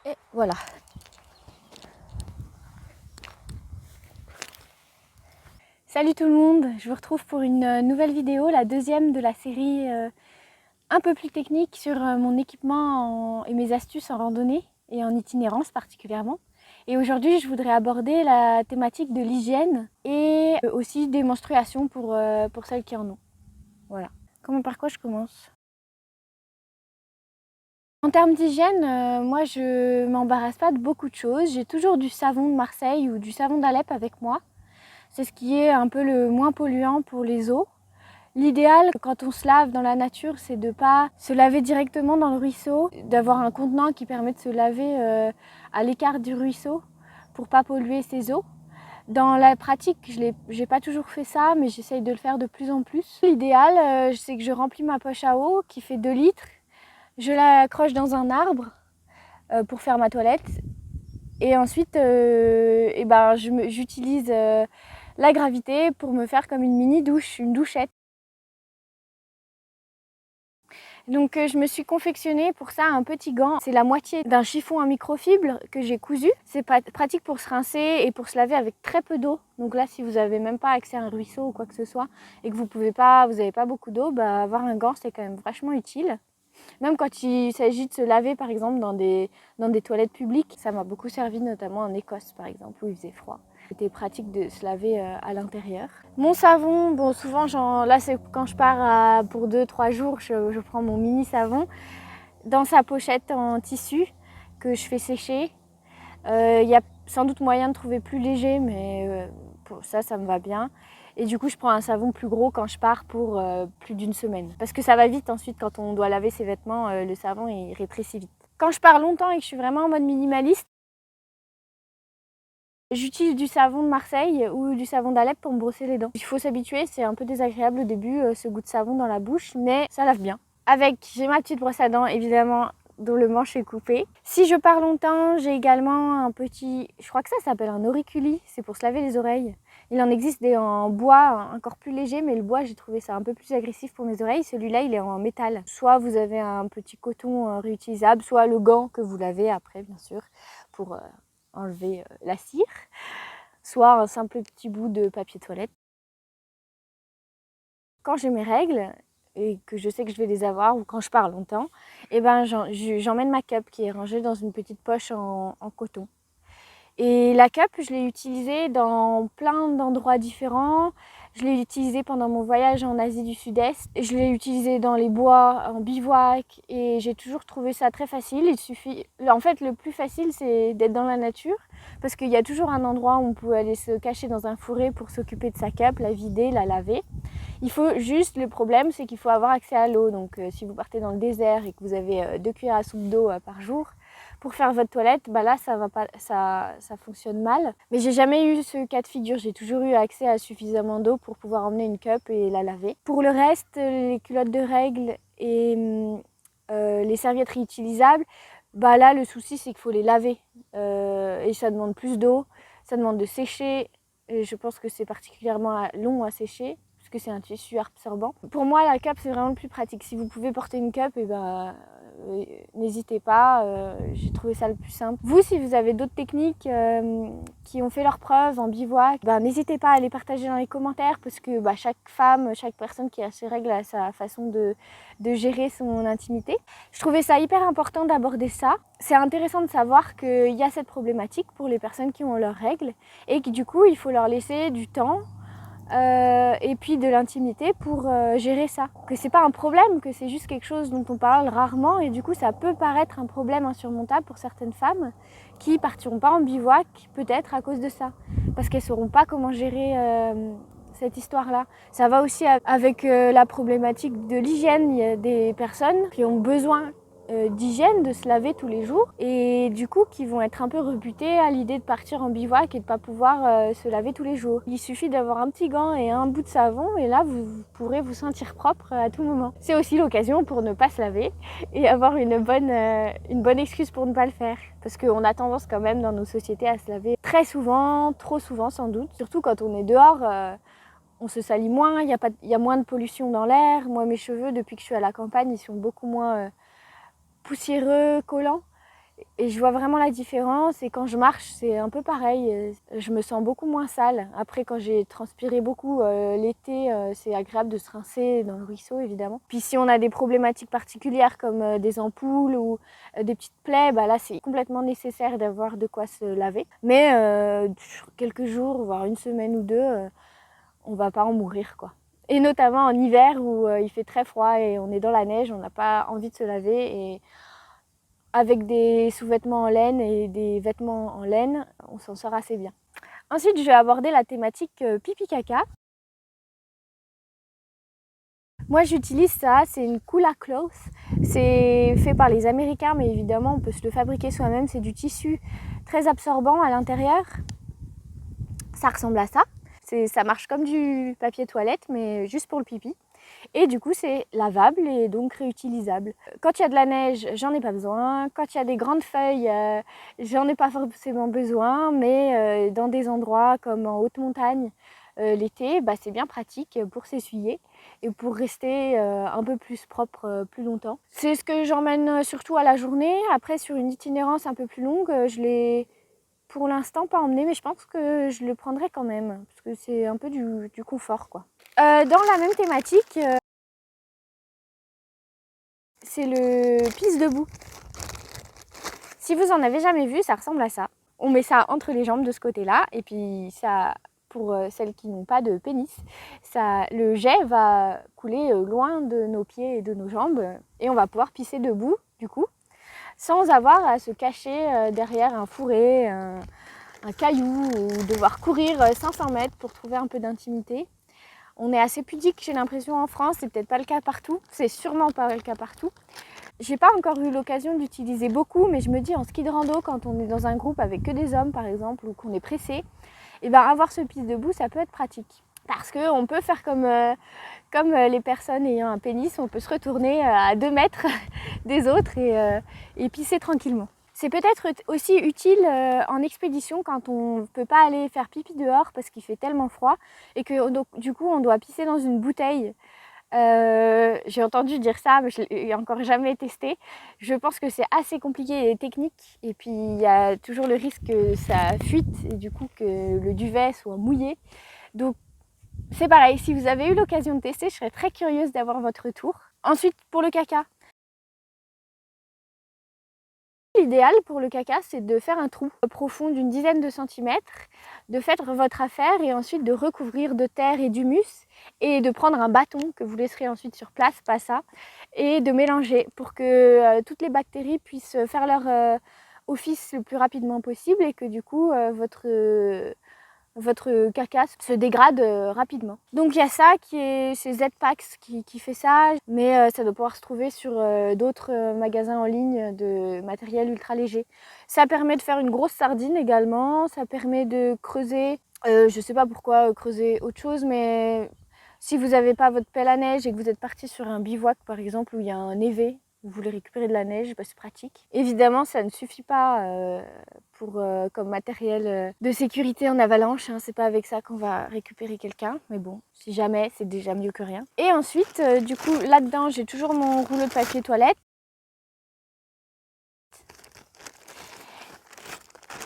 Et voilà. Salut tout le monde, je vous retrouve pour une nouvelle vidéo, la deuxième de la série un peu plus technique sur mon équipement et mes astuces en randonnée et en itinérance particulièrement. Et aujourd'hui, je voudrais aborder la thématique de l'hygiène et aussi des menstruations pour celles qui en ont. Voilà. Par quoi je commence? En termes d'hygiène, moi je m'embarrasse pas de beaucoup de choses. J'ai toujours du savon de Marseille ou du savon d'Alep avec moi. C'est ce qui est un peu le moins polluant pour les eaux. L'idéal quand on se lave dans la nature, c'est de ne pas se laver directement dans le ruisseau, d'avoir un contenant qui permet de se laver à l'écart du ruisseau pour ne pas polluer ses eaux. Dans la pratique, je n'ai pas toujours fait ça, mais j'essaye de le faire de plus en plus. L'idéal, c'est que je remplis ma poche à eau qui fait 2 litres. Je l'accroche dans un arbre pour faire ma toilette. Et ensuite, j'utilise la gravité pour me faire comme une mini douche, une douchette. Donc je me suis confectionné pour ça un petit gant. C'est la moitié d'un chiffon en microfibre que j'ai cousu. C'est pratique pour se rincer et pour se laver avec très peu d'eau. Donc là, si vous n'avez même pas accès à un ruisseau ou quoi que ce soit et que vous n'avez pas beaucoup d'eau, avoir un gant, c'est quand même vachement utile. Même quand il s'agit de se laver par exemple dans des toilettes publiques, ça m'a beaucoup servi notamment en Écosse par exemple où il faisait froid. C'était pratique de se laver à l'intérieur. Mon savon, bon souvent là c'est quand je pars pour 2-3 jours, je prends mon mini savon dans sa pochette en tissu que je fais sécher. Il y a sans doute moyen de trouver plus léger, mais pour ça me va bien. Et du coup, je prends un savon plus gros quand je pars pour plus d'une semaine. Parce que ça va vite ensuite, quand on doit laver ses vêtements, le savon il rétrécit vite. Quand je pars longtemps et que je suis vraiment en mode minimaliste, j'utilise du savon de Marseille ou du savon d'Alep pour me brosser les dents. Il faut s'habituer, c'est un peu désagréable au début, ce goût de savon dans la bouche, mais ça lave bien. J'ai ma petite brosse à dents, évidemment, dont le manche est coupé. Si je pars longtemps, j'ai également un petit, je crois que ça s'appelle un auriculi, c'est pour se laver les oreilles. Il en existe des en bois encore plus léger, mais le bois j'ai trouvé ça un peu plus agressif pour mes oreilles. Celui-là il est en métal. Soit vous avez un petit coton réutilisable, soit le gant que vous lavez après bien sûr pour enlever la cire, soit un simple petit bout de papier toilette. Quand j'ai mes règles et que je sais que je vais les avoir ou quand je pars longtemps, j'emmène ma cup qui est rangée dans une petite poche en coton. Et la cup, je l'ai utilisée dans plein d'endroits différents. Je l'ai utilisée pendant mon voyage en Asie du Sud-Est. Je l'ai utilisée dans les bois, en bivouac, et j'ai toujours trouvé ça très facile. Il suffit... En fait, le plus facile, c'est d'être dans la nature, parce qu'il y a toujours un endroit où on peut aller se cacher dans un fourré pour s'occuper de sa cup, la vider, la laver. Il faut juste, le problème, c'est qu'il faut avoir accès à l'eau. Donc, si vous partez dans le désert et que vous avez 2 cuillères à soupe d'eau par jour, pour faire votre toilette, là ça fonctionne mal. Mais j'ai jamais eu ce cas de figure, j'ai toujours eu accès à suffisamment d'eau pour pouvoir emmener une cup et la laver. Pour le reste, les culottes de règles et les serviettes réutilisables, là le souci c'est qu'il faut les laver et ça demande plus d'eau, ça demande de sécher et je pense que c'est particulièrement long à sécher parce que c'est un tissu absorbant. Pour moi la cup c'est vraiment le plus pratique. Si vous pouvez porter une cup, n'hésitez pas, j'ai trouvé ça le plus simple. Vous, si vous avez d'autres techniques qui ont fait leurs preuves en bivouac, n'hésitez pas à les partager dans les commentaires parce que chaque femme, chaque personne qui a ses règles a sa façon de gérer son intimité. Je trouvais ça hyper important d'aborder ça. C'est intéressant de savoir qu'il y a cette problématique pour les personnes qui ont leurs règles et que du coup, il faut leur laisser du temps et puis de l'intimité pour gérer ça. Que c'est pas un problème, que c'est juste quelque chose dont on parle rarement et du coup ça peut paraître un problème insurmontable pour certaines femmes qui partiront pas en bivouac peut-être à cause de ça. Parce qu'elles sauront pas comment gérer cette histoire-là. Ça va aussi avec la problématique de l'hygiène. Il y a des personnes qui ont besoin d'hygiène, de se laver tous les jours et du coup qui vont être un peu rebutées à l'idée de partir en bivouac et de ne pas pouvoir se laver tous les jours. Il suffit d'avoir un petit gant et un bout de savon et là vous pourrez vous sentir propre à tout moment. C'est aussi l'occasion pour ne pas se laver et avoir une bonne excuse pour ne pas le faire parce qu'on a tendance quand même dans nos sociétés à se laver très souvent, trop souvent sans doute, surtout quand on est dehors. On se salit moins, il y a moins de pollution dans l'air. Moi mes cheveux depuis que je suis à la campagne ils sont beaucoup moins poussiéreux, collants. Et je vois vraiment la différence et quand je marche c'est un peu pareil, je me sens beaucoup moins sale. Après quand j'ai transpiré beaucoup l'été, c'est agréable de se rincer dans le ruisseau évidemment. Puis si on a des problématiques particulières comme des ampoules ou des petites plaies, bah là c'est complètement nécessaire d'avoir de quoi se laver. Mais sur quelques jours, voire une semaine ou deux, on va pas en mourir quoi. Et notamment en hiver où il fait très froid et on est dans la neige, on n'a pas envie de se laver et avec des sous-vêtements en laine et des vêtements en laine, on s'en sort assez bien. Ensuite, je vais aborder la thématique pipi-caca. Moi, j'utilise ça, c'est une Coola Cloth. C'est fait par les Américains, mais évidemment, on peut se le fabriquer soi-même. C'est du tissu très absorbant à l'intérieur. Ça ressemble à ça. Ça marche comme du papier toilette, mais juste pour le pipi. Et du coup, c'est lavable et donc réutilisable. Quand il y a de la neige, j'en ai pas besoin. Quand il y a des grandes feuilles, j'en ai pas forcément besoin. Mais dans des endroits comme en haute montagne, l'été, bah, c'est bien pratique pour s'essuyer et pour rester un peu plus propre plus longtemps. C'est ce que j'emmène surtout à la journée. Après, sur une itinérance un peu plus longue, je l'ai pour l'instant pas emmené, mais je pense que je le prendrai quand même, parce que c'est un peu du confort, quoi. Dans la même thématique, c'est le pisse debout. Si vous en avez jamais vu, ça ressemble à ça. On met ça entre les jambes de ce côté-là, et puis ça, pour celles qui n'ont pas de pénis, le jet va couler loin de nos pieds et de nos jambes, et on va pouvoir pisser debout, du coup, sans avoir à se cacher derrière un fourré, un caillou, ou devoir courir 500 mètres pour trouver un peu d'intimité. On est assez pudique, j'ai l'impression, en France, c'est peut-être pas le cas partout, c'est sûrement pas le cas partout. J'ai pas encore eu l'occasion d'utiliser beaucoup, mais je me dis en ski de rando, quand on est dans un groupe avec que des hommes par exemple, ou qu'on est pressé, et ben avoir ce pisse debout, ça peut être pratique. Parce qu'on peut faire comme les personnes ayant un pénis, on peut se retourner à 2 mètres des autres et pisser tranquillement. C'est peut-être aussi utile en expédition quand on ne peut pas aller faire pipi dehors parce qu'il fait tellement froid et que donc, du coup on doit pisser dans une bouteille. J'ai entendu dire ça, mais je ne l'ai encore jamais testé. Je pense que c'est assez compliqué et technique et puis il y a toujours le risque que ça fuite et du coup que le duvet soit mouillé. Donc c'est pareil, si vous avez eu l'occasion de tester, je serais très curieuse d'avoir votre retour. Ensuite, pour le caca. L'idéal pour le caca, c'est de faire un trou profond d'une dizaine de centimètres, de faire votre affaire et ensuite de recouvrir de terre et d'humus et de prendre un bâton que vous laisserez ensuite sur place, pas ça, et de mélanger pour que toutes les bactéries puissent faire leur office le plus rapidement possible et que du coup votre caca se dégrade rapidement. Donc il y a ça c'est Z-Pax qui fait ça, mais ça doit pouvoir se trouver sur d'autres magasins en ligne de matériel ultra léger. Ça permet de faire une grosse sardine également, ça permet de creuser, je sais pas pourquoi creuser autre chose, mais si vous n'avez pas votre pelle à neige et que vous êtes parti sur un bivouac par exemple où il y a un névé, vous voulez récupérer de la neige, bah c'est pratique. Évidemment, ça ne suffit pas comme matériel de sécurité en avalanche, hein. C'est pas avec ça qu'on va récupérer quelqu'un, mais bon, si jamais, c'est déjà mieux que rien. Et ensuite, du coup, là-dedans, j'ai toujours mon rouleau de papier toilette.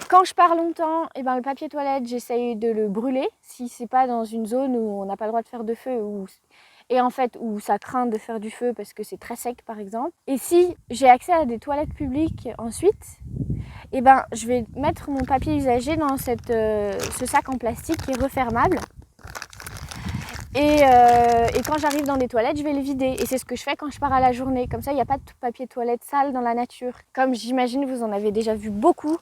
Quand je pars longtemps, eh ben, le papier toilette, j'essaye de le brûler. Si c'est pas dans une zone où on n'a pas le droit de faire de feu, et en fait où ça craint de faire du feu parce que c'est très sec par exemple. Et si j'ai accès à des toilettes publiques ensuite, eh ben, je vais mettre mon papier usagé dans ce sac en plastique qui est refermable. Et quand j'arrive dans des toilettes, je vais les vider. Et c'est ce que je fais quand je pars à la journée. Comme ça, il n'y a pas de papier toilette sale dans la nature. Comme j'imagine, vous en avez déjà vu beaucoup.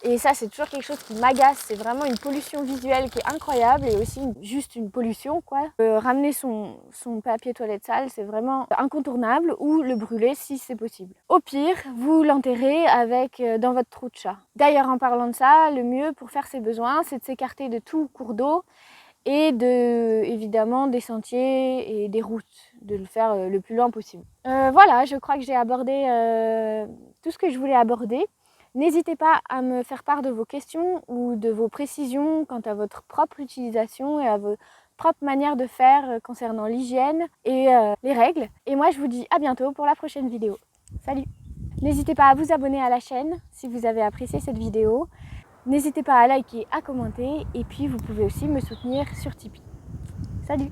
Et ça, c'est toujours quelque chose qui m'agace. C'est vraiment une pollution visuelle qui est incroyable et aussi juste une pollution, quoi. Ramener son papier toilette sale, c'est vraiment incontournable, ou le brûler si c'est possible. Au pire, vous l'enterrez dans votre trou de chat. D'ailleurs, en parlant de ça, le mieux pour faire ses besoins, c'est de s'écarter de tout cours d'eau et évidemment des sentiers et des routes, de le faire le plus loin possible. Voilà, je crois que j'ai abordé tout ce que je voulais aborder. N'hésitez pas à me faire part de vos questions ou de vos précisions quant à votre propre utilisation et à vos propres manières de faire concernant l'hygiène et les règles. Et moi, je vous dis à bientôt pour la prochaine vidéo. Salut! N'hésitez pas à vous abonner à la chaîne si vous avez apprécié cette vidéo. N'hésitez pas à liker, à commenter et puis vous pouvez aussi me soutenir sur Tipeee. Salut!